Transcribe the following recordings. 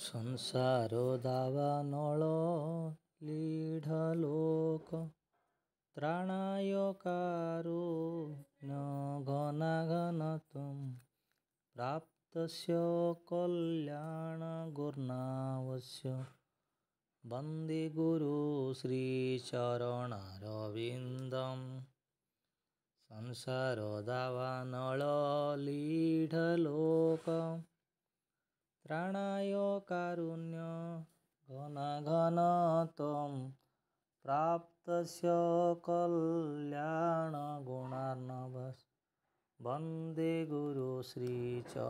ସଂସାର ଦାବାନଳ ଲିଢ଼ଲୋକ ତ୍ରାଣାୟ କାରୁଣ୍ୟ ଘନାଘନ ତ୍ୱଂ ପ୍ରାପ୍ତସ୍ୟ କଲ୍ୟାଣ ଗୁର୍ଣ୍ଣାବସ୍ୟ ବନ୍ଦେ ଗୁରୁ ଶ୍ରୀଚରଣାରବିନ୍ଦଂ। ସଂସାର ଦାବାନଳ ଲିଢ଼ଲୋକ ତ୍ରାଣାୟ କାରୁଣ୍ୟ ଘନାଘନ ତ୍ୱଂ ପ୍ରାପ୍ତସ୍ୟ କଲ୍ୟାଣ ଗୁଣାର୍ଣ୍ଣବସ୍ୟ ବନ୍ଦେ ଗୁରୁ ଶ୍ରୀଚରଣାରବିନ୍ଦଂ।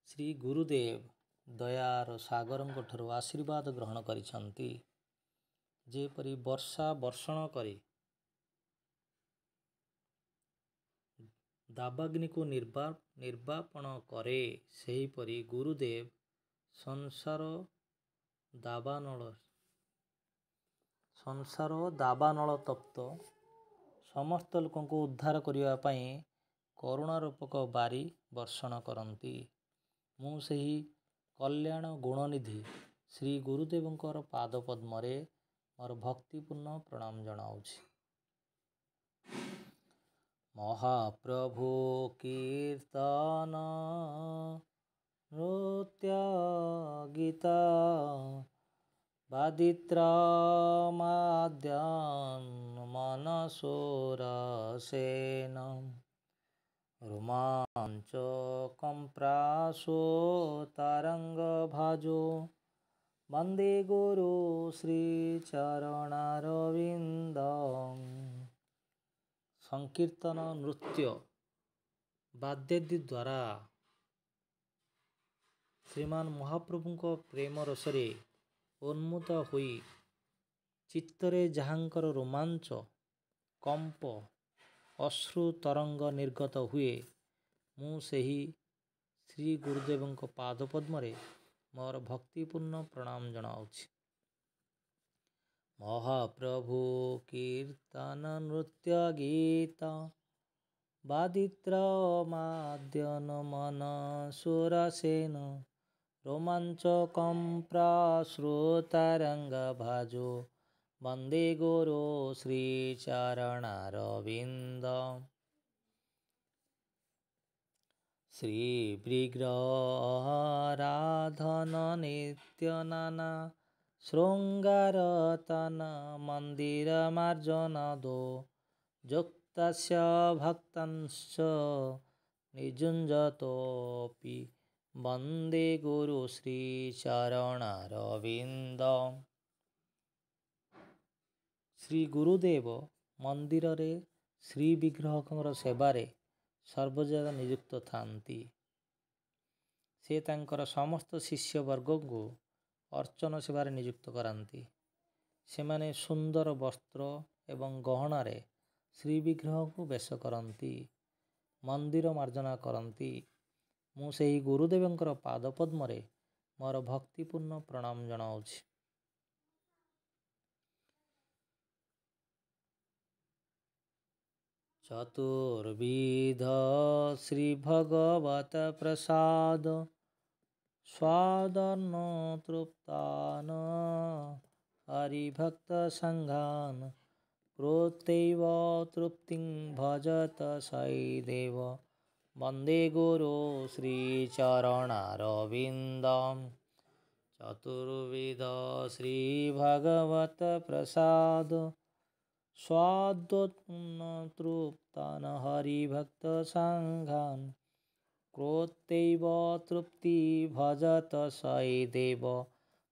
ଶ୍ରୀ ଗୁରୁଦେବ ଦୟାର ସାଗରଙ୍କ ଠାରୁ ଆଶୀର୍ବାଦ ଗ୍ରହଣ କରିଛନ୍ତି। ଯେପରି ବର୍ଷା ବର୍ଷଣ କରି ଦାବାଗ୍ନିକୁ ନିର୍ବାପନ କରେ, ସେହିପରି ଗୁରୁଦେବ ସଂସାର ଦାବାନଳ ତପ୍ତ ସମସ୍ତ ଲୋକଙ୍କୁ ଉଦ୍ଧାର କରିବା ପାଇଁ କରୁଣାରୂପକ ବାରି ବର୍ଷଣ କରନ୍ତି। ମୁଁ ସେହି କଲ୍ୟାଣ ଗୁଣନିଧି ଶ୍ରୀ ଗୁରୁଦେବଙ୍କର ପାଦପଦ୍ମରେ ମୋର ଭକ୍ତିପୂର୍ଣ୍ଣ ପ୍ରଣାମ ଜଣାଉଛି। ମହାପ୍ରଭୁ କୀର୍ତ୍ତନ ନୃତ୍ୟ ଗୀତ ବାଦିତ୍ର ମାଦ୍ୟନ୍ ମନସୁରସେନ ରୋମାଞ୍ଚ କମ୍ପ୍ରାସୋ ତାରଙ୍ଗ ଭାଜୋ ବନ୍ଦେ ଗୁରୁ ଶ୍ରୀଚରଣାରବିନ୍ଦଂ। ସଂକୀର୍ତ୍ତନ ନୃତ୍ୟ ବାଦ୍ୟାଦି ଦ୍ୱାରା ଶ୍ରୀମାନ ମହାପ୍ରଭୁଙ୍କ ପ୍ରେମ ରସରେ ଉନ୍ମତ୍ତ ହୋଇ ଚିତ୍ତରେ ଯାହାଙ୍କର ରୋମାଞ୍ଚ କମ୍ପ ଅଶ୍ରୁ ତରଙ୍ଗ ନିର୍ଗତ ହୁଏ, ମୁଁ ସେହି ଶ୍ରୀ ଗୁରୁଦେବଙ୍କ ପାଦପଦ୍ମରେ ମୋର ଭକ୍ତିପୂର୍ଣ୍ଣ ପ୍ରଣାମ ଜଣାଉଛି। ମହାପ୍ରଭୁ କୀର୍ତ୍ତନ ନୃତ୍ୟ ଗୀତ ବାଦିତ୍ର ମାଦ୍ୟନ୍ ମନସୁରସେନ ରୋମାଞ୍ଚ କମ୍ପ୍ରାସୋ ତାରଙ୍ଗ ଭାଜୋ ବନ୍ଦେ ଗୁରୁ ଶ୍ରୀଚରଣାରବିନ୍ଦଂ। ଶ୍ରୀ ବିଗ୍ରହାରାଧନ ନିତ୍ୟ ନାନା ଶୃଙ୍ଗାରତନ ମନ୍ଦିର ମାର୍ଜନଦୋ ଯୁକ୍ତସ୍ୟ ଭକ୍ତାଂଶ୍ଚ ନିଯୁଞ୍ଜତୋପି ବନ୍ଦେ ଗୁରୁ ଶ୍ରୀଚରଣାରବିନ୍ଦଂ। ଶ୍ରୀ ଗୁରୁଦେବ ମନ୍ଦିରରେ ଶ୍ରୀ ବିଗ୍ରହଙ୍କର ସେବାରେ ସର୍ବଦା ନିଯୁକ୍ତ ଥାନ୍ତି। ସେ ତାଙ୍କର ସମସ୍ତ ଶିଷ୍ୟବର୍ଗଙ୍କୁ ଅର୍ଚ୍ଚନ ସେବାରେ ନିଯୁକ୍ତ କରାନ୍ତି। ସେମାନେ ସୁନ୍ଦର ବସ୍ତ୍ର ଏବଂ ଗହଣାରେ ଶ୍ରୀ ବିଗ୍ରହଙ୍କୁ ବେଶ କରନ୍ତି, ମନ୍ଦିର ମାର୍ଜନା କରନ୍ତି। ମୁଁ ସେହି ଗୁରୁଦେବଙ୍କର ପାଦପଦ୍ମରେ ମୋର ଭକ୍ତିପୂର୍ଣ୍ଣ ପ୍ରଣାମ ଜଣାଉଛି। ଚତୁର୍ବିଧ ଶ୍ରୀ ଭଗବତ ପ୍ରସାଦ ସ୍ୱାଦନ୍ନ ତୃପ୍ତାନ ହରିଭକ୍ତ ସଂଘାନ କୃତ୍ୟୈବ ତୃପ୍ତିଂ ଭଜତ ସୈଦେବ ବନ୍ଦେ ଗୁରୁ ଶ୍ରୀଚରଣାରବିନ୍ଦଂ। ଚତୁର୍ବିଧ ଶ୍ରୀ ଭଗବତ ପ୍ରସାଦ ସ୍ୱାଦନ୍ନ ତୃପ୍ତାନ ହରିଭକ୍ତ ସଂଘାନ କୃତ୍ୟୈବ ତୃପ୍ତି ଭଜତ ସୈଦେବ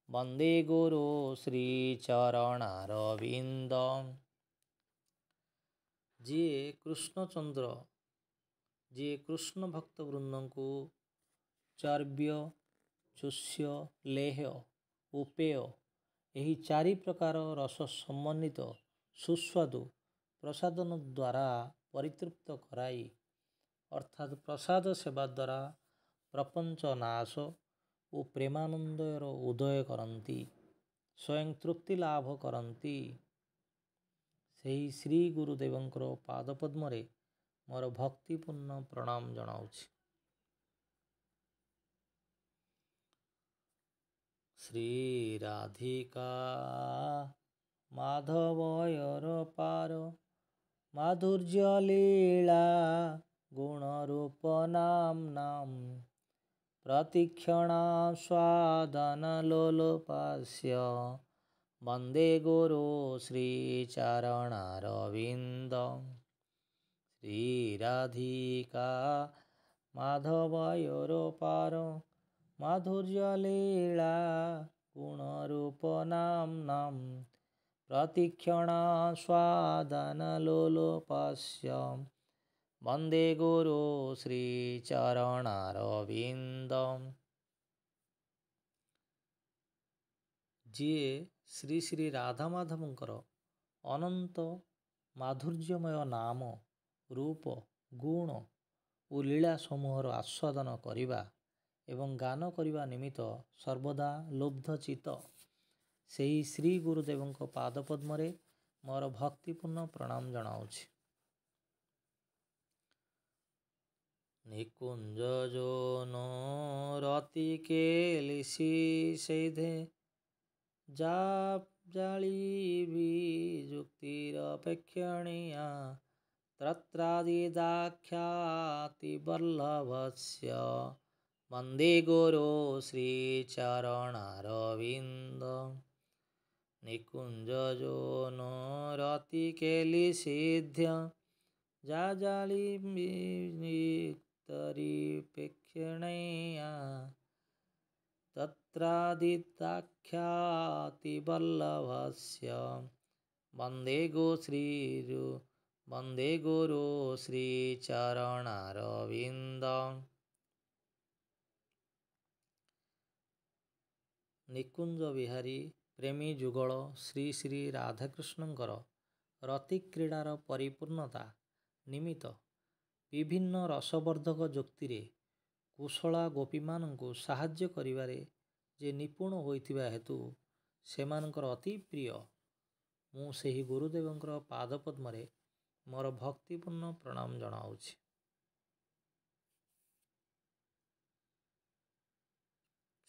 ବନ୍ଦେ ଗୁରୁ ଶ୍ରୀଚରଣାରବିନ୍ଦଂ। ଯିଏ କୃଷ୍ଣଚନ୍ଦ୍ର, ଯିଏ କୃଷ୍ଣ ଭକ୍ତବୃନ୍ଦଙ୍କୁ ଚର୍ବ୍ୟ, ଚୂଷ୍ୟ, ଲେହ୍ୟ ଓ ପେୟ ଏହି ଚାରି ପ୍ରକାର ରସ ସମନ୍ୱିତ ସୁସ୍ୱାଦୁ ପ୍ରସାଦନ ଦ୍ୱାରା ପରିତୃପ୍ତ କରାଇ ଅର୍ଥାତ୍ ପ୍ରସାଦ ସେବା ଦ୍ୱାରା ପ୍ରପଞ୍ଚ ନାଶ ଓ ପ୍ରେମାନନ୍ଦର ଉଦୟ କରନ୍ତି, ସ୍ୱୟଂ ତୃପ୍ତି ଲାଭ କରନ୍ତି। ସେହି ଶ୍ରୀ ଗୁରୁଦେବଙ୍କର ପାଦପଦ୍ମରେ ମୋର ଭକ୍ତିପୂର୍ଣ୍ଣ ପ୍ରଣାମ ଜଣାଉଛି। श्री राधिका माधवयर पार माधुर्य लीला गुणरूप नाम प्रतिक्षणा स्वादनलोलुपस्य वन्दे गुरु श्रीचरणारविन्दं श्रीराधिका माधवयोर पार माधुर्य लीला गुणरूप नाम प्रतिक्षणा स्वादनलोलुपस्य वन्दे गुरु श्रीचरणारविन्दं। ଯିଏ ଶ୍ରୀ ଶ୍ରୀ ରାଧାମାଧବଙ୍କର ଅନନ୍ତ ମାଧୁର୍ଯ୍ୟମୟ ନାମ ରୂପ ଗୁଣ ଓ ଲୀଳା ସମୂହର ଆସ୍ୱାଦନ କରିବା ଏବଂ ଗାନ କରିବା ନିମିତ୍ତ ସର୍ବଦା ଲୁବ୍ଧ ଚିତ୍ତ ସେହି ଶ୍ରୀ ଗୁରୁଦେବଙ୍କ ପାଦପଦ୍ମରେ ମୋର ଭକ୍ତିପୂର୍ଣ୍ଣ ପ୍ରଣାମ ଜଣାଉଛି। ନିକୁଞ୍ଜ ଯୋନ ରତି କେଲିସି ସେଇଧେ ଜାଳି ବିଯୁକ୍ତିର ପ୍ରେକ୍ଷଣୀୟା ତତ୍ରାଦି ଦାଖ୍ୟାତି ବଲ୍ଲଭସ୍ୟ वन्दे गुरु श्रीचरणारविन्दं। निकुञ्ज जोन रति केलि सिद्ध्य जाजालिप्तरिपेक्षणया तत्रादिदाख्याति वल्लभस्य वन्दे गुरु श्रीचरणारविन्दं। ନିକୁଞ୍ଜ ବିହାରୀ ପ୍ରେମୀ ଯୁଗଳ ଶ୍ରୀ ଶ୍ରୀ ରାଧାକୃଷ୍ଣଙ୍କର ରତିକ୍ରୀଡ଼ାର ପରିପୂର୍ଣ୍ଣତା ନିମିତ୍ତ ବିଭିନ୍ନ ରସବର୍ଦ୍ଧକ ଯୁକ୍ତିରେ କୁଶଳା ଗୋପୀମାନଙ୍କୁ ସାହାଯ୍ୟ କରିବାରେ ଯେ ନିପୁଣ ହୋଇଥିବା ହେତୁ ସେମାନଙ୍କର ଅତି ପ୍ରିୟ ମୁଁ ସେହି ଗୁରୁଦେବଙ୍କର ପାଦପଦ୍ମରେ ମୋର ଭକ୍ତିପୂର୍ଣ୍ଣ ପ୍ରଣାମ ଜଣାଉଛି।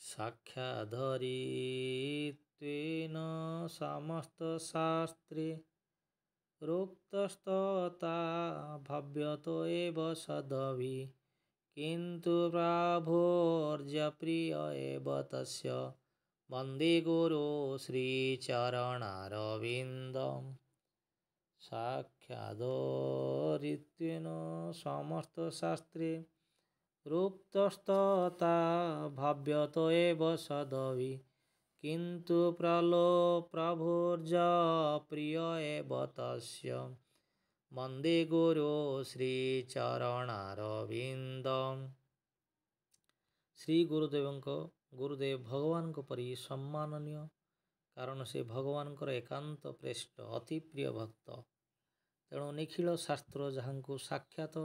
ସାକ୍ଷାଧରିତ୍ୱେନ ସମସ୍ତଶାସ୍ତ୍ରେ ରୋକ୍ତସ୍ତତା ଭବ୍ୟତ ଏବ ସଦଭି କିନ୍ତୁ ପ୍ରାଭୋର୍ଜପ୍ରିୟ ଏବ ତସ୍ୟ वन्दे गुरु श्रीचरणारविन्दं। साक्षाधरित्वेन समस्तशास्त्रे रोक्तस्तता भव्यत एव सदभि किन्तु प्रभोर्जप्रिय एव तस्य वन्दे गुरु श्रीचरणारविन्दं। ଶ୍ରୀ ଗୁରୁଦେବ ଭଗବାନଙ୍କ ପରି ସମ୍ମାନନୀୟ, କାରଣ ସେ ଭଗବାନଙ୍କର ଏକାନ୍ତ ପ୍ରେଷ୍ଟ ଅତି ପ୍ରିୟ ଭକ୍ତ। ତେଣୁ ନିଖିଳ ଶାସ୍ତ୍ର ଯାହାଙ୍କୁ ସାକ୍ଷାତ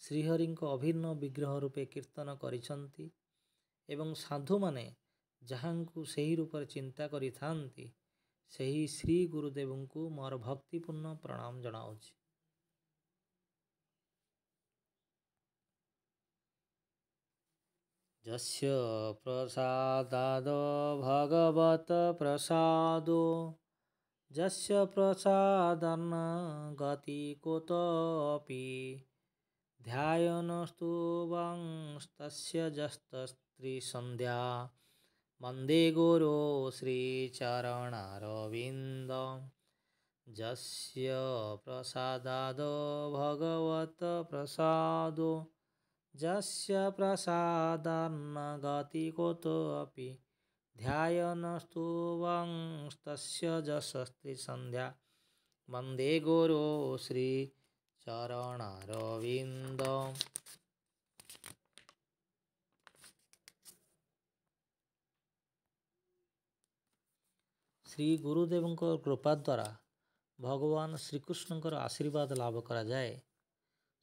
ଶ୍ରୀହରିଙ୍କ ଅଭିନ୍ନ ବିଗ୍ରହ ରୂପେ କୀର୍ତ୍ତନ କରିଛନ୍ତି ଏବଂ ସାଧୁମାନେ ଯାହାଙ୍କୁ ସେହି ରୂପରେ ଚିନ୍ତା କରିଥାନ୍ତି ସେହି ଶ୍ରୀ ଗୁରୁଦେବଙ୍କୁ ମୋର ଭକ୍ତିପୂର୍ଣ୍ଣ ପ୍ରଣାମ ଜଣାଉଛି। ଯସ୍ୟ ପ୍ରସାଦାଦ ଭଗବତ ପ୍ରସାଦୋ ଯସ୍ୟ ପ୍ରସାଦାନ୍ନ ଗତି କୁତୋପି ଧ୍ୟାୟନସ୍ତୁବଂସ୍ତସ୍ୟ ଯସ୍ତ୍ରିସନ୍ଧ୍ୟା वन्दे गुरु श्रीचरणारविन्दं। यस्य प्रसादाद भगवत प्रसादो यस्य प्रसादान्न गति कुतोऽपि ध्यायनस्तुवंस्तस्य यशस्त्रिसन्ध्या वन्दे गुरु श्रीचरणारविन्दं। ଶ୍ରୀ ଗୁରୁଦେବଙ୍କ କୃପା ଦ୍ୱାରା ଭଗବାନ ଶ୍ରୀକୃଷ୍ଣଙ୍କର ଆଶୀର୍ବାଦ ଲାଭ କରାଯାଏ।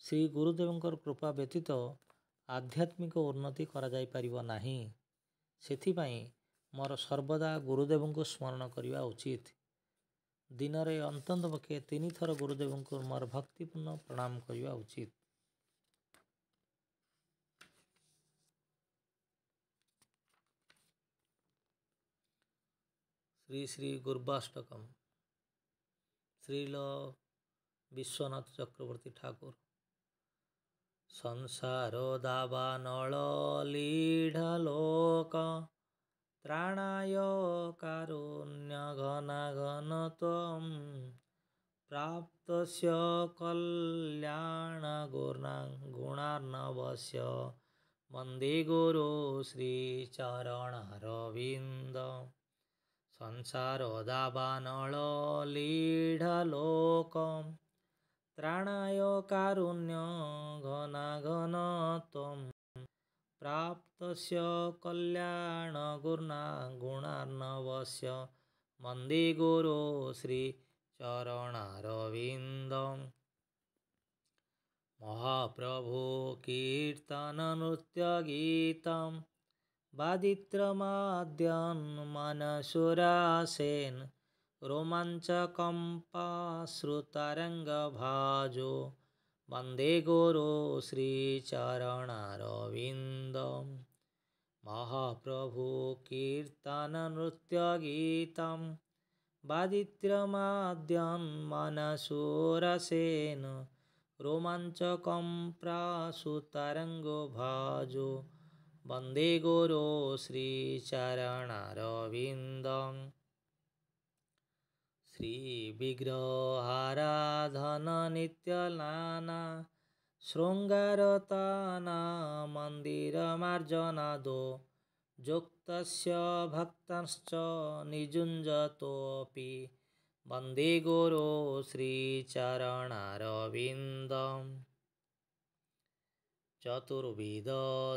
ଶ୍ରୀ ଗୁରୁଦେବଙ୍କର କୃପା ବ୍ୟତୀତ ଆଧ୍ୟାତ୍ମିକ ଉନ୍ନତି କରାଯାଇପାରିବ ନାହିଁ। ସେଥିପାଇଁ ମୋର ସର୍ବଦା ଗୁରୁଦେବଙ୍କୁ ସ୍ମରଣ କରିବା ଉଚିତ। ଦିନରେ ଅନ୍ତତଃ ପକ୍ଷେ 3 ଥର ଗୁରୁଦେବଙ୍କୁ ମୋର ଭକ୍ତିପୂର୍ଣ୍ଣ ପ୍ରଣାମ କରିବା ଉଚିତ। শ্রী শ্রী গুর্বাষ্টকম শ্রীল বিশ্বনাথ চক্রবর্তী ঠাকুর। সংসার দাবানল লীঢ়লোক ত্রাণায় কারুণ্য ঘনাঘন ত্বম প্রাপ্তস্য কল্যাণ গুণার্ণবস্য বন্দে গুরু শ্রীচরণারবিন্দ। সংসার দাবানল লীঢ়লোক ত্রাণায় কারুণ্য ঘনাঘন ত্বম প্রাপ্তস্য কল্যাণ গুণার্ণবস্য বন্দে গুরু শ্রীচরণারবিন্দম। মহাপ্রভু কীর্তন নৃত্য গীতম বাদিত্রমাদ্যন মনসুরাসেন रोमाञ्चकम्पाश्रुतरङ्गभाजो वन्दे गुरु श्रीचरणारविन्दं। महाप्रभु कीर्तन नृत्य गीतं वादित्रमाद्यं मनसुरसेन रोमाञ्चकम्पाश्रुतरङ्गभाजो वन्दे गुरु श्रीचरणारविन्दं। श्री विग्रहाराधन नित्यनाना शृङ्गारताना मन्दिरमार्जनादो युक्तस्य भक्तश्च निजुञ्जतोऽपि वन्दे गुरु श्रीचरणारविन्दं। चतुर्विध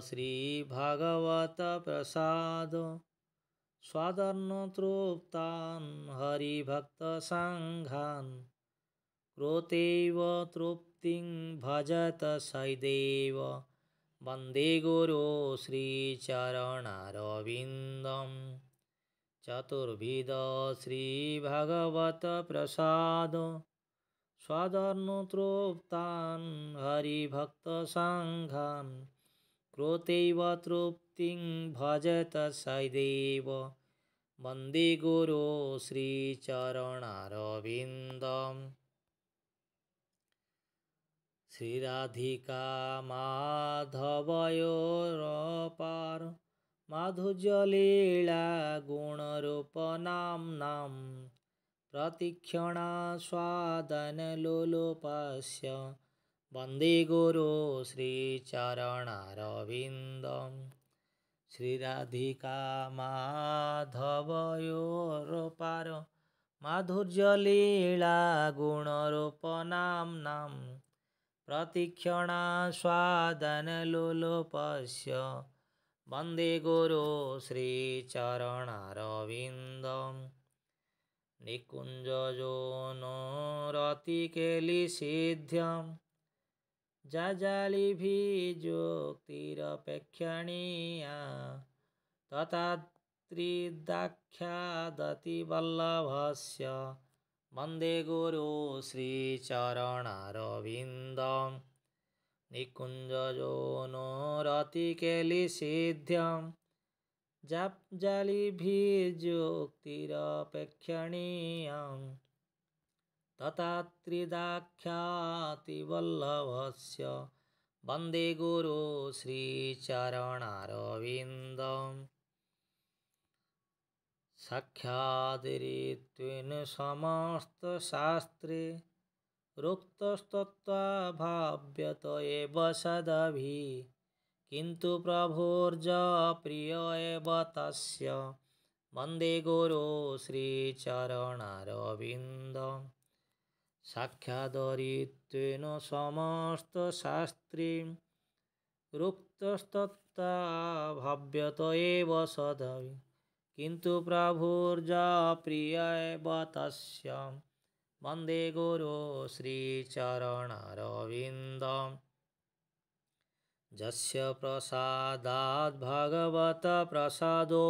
श्रीभागवत प्रसाद स्वादर्नतृप्तान् हरिभक्तसङ्घान् कृतेव तृप्तिं भजत सदैव वन्दे गुरु श्रीचरणारविन्दं। चतुर्विध श्रीभागवत प्रसाद स्वादर्नतृप्तान् हरिभक्तसङ्घान् कृतेव तृप्तिं भजत सदैव वन्दे गुरु श्रीचरणारविन्दं। श्रीराधिका माधवयोरपार माधुर्यलीला गुणरूपनाम्नां प्रतीक्षणास्वादनलोलुपस्य वन्दे गुरु श्रीचरणारविन्दं। श्रीराधिका माधवयोरपार माधुर्यलीला गुणरूपनाम्नां प्रतीक्षणास्वादनलोलुपस्य वन्दे गुरु श्रीचरणारविन्दं। निकुञ्जयोनरतिकेलिसिद्ध्यं जाजालिभिर्योक्तिरपेक्षणीया तथात्रिदाख्यादतिवल्लभस्य वन्दे गुरु श्रीचरणारविन्दं। निकुञ्जयोनरतिकेलिसिद्ध्यं जाजालिभिर्योक्तिरपेक्षणीया तथात्रिदाख्यातिवल्लभस्य वन्दे गुरु श्रीचरणारविन्दं। साक्षादरित्वेन समस्तशास्त्रे रुक्तस्तत्त्वभाव्यत एव सदभिः किन्तु प्रभुर्जप्रिय एव तस्य वन्दे गुरु श्रीचरणारविन्दं। साक्षादरित्वेन समस्तशास्त्रे रुक्तस्तत्त्वभाव्यत एव सदभिः किन्तु प्रभुर्जप्रिय एव तस्य वन्दे गुरु श्रीचरणारविन्दं। यस्य प्रसादात् भगवत प्रसादो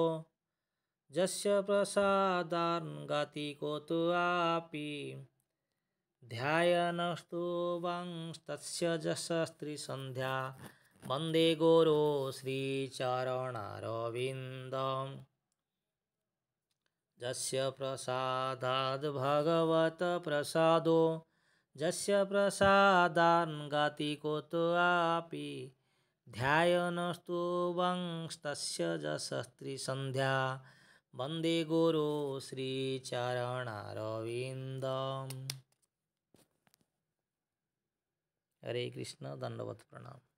यस्य प्रसादान् गति कुतोऽपि ध्यायनस्तु वंस्तस्य यशस्त्रीसन्ध्या वन्दे गुरु श्रीचरणारविन्दं। जस्य प्रसादाद् भगवत प्रसादो जस्य प्रसादान् गति कुतोऽपि ध्यायनस्तु वंस्तस्य जसस्त्रिसन्ध्या वन्दे गुरु श्रीचरणारविन्दम्। हरे कृष्ण, दंडवत प्रणाम।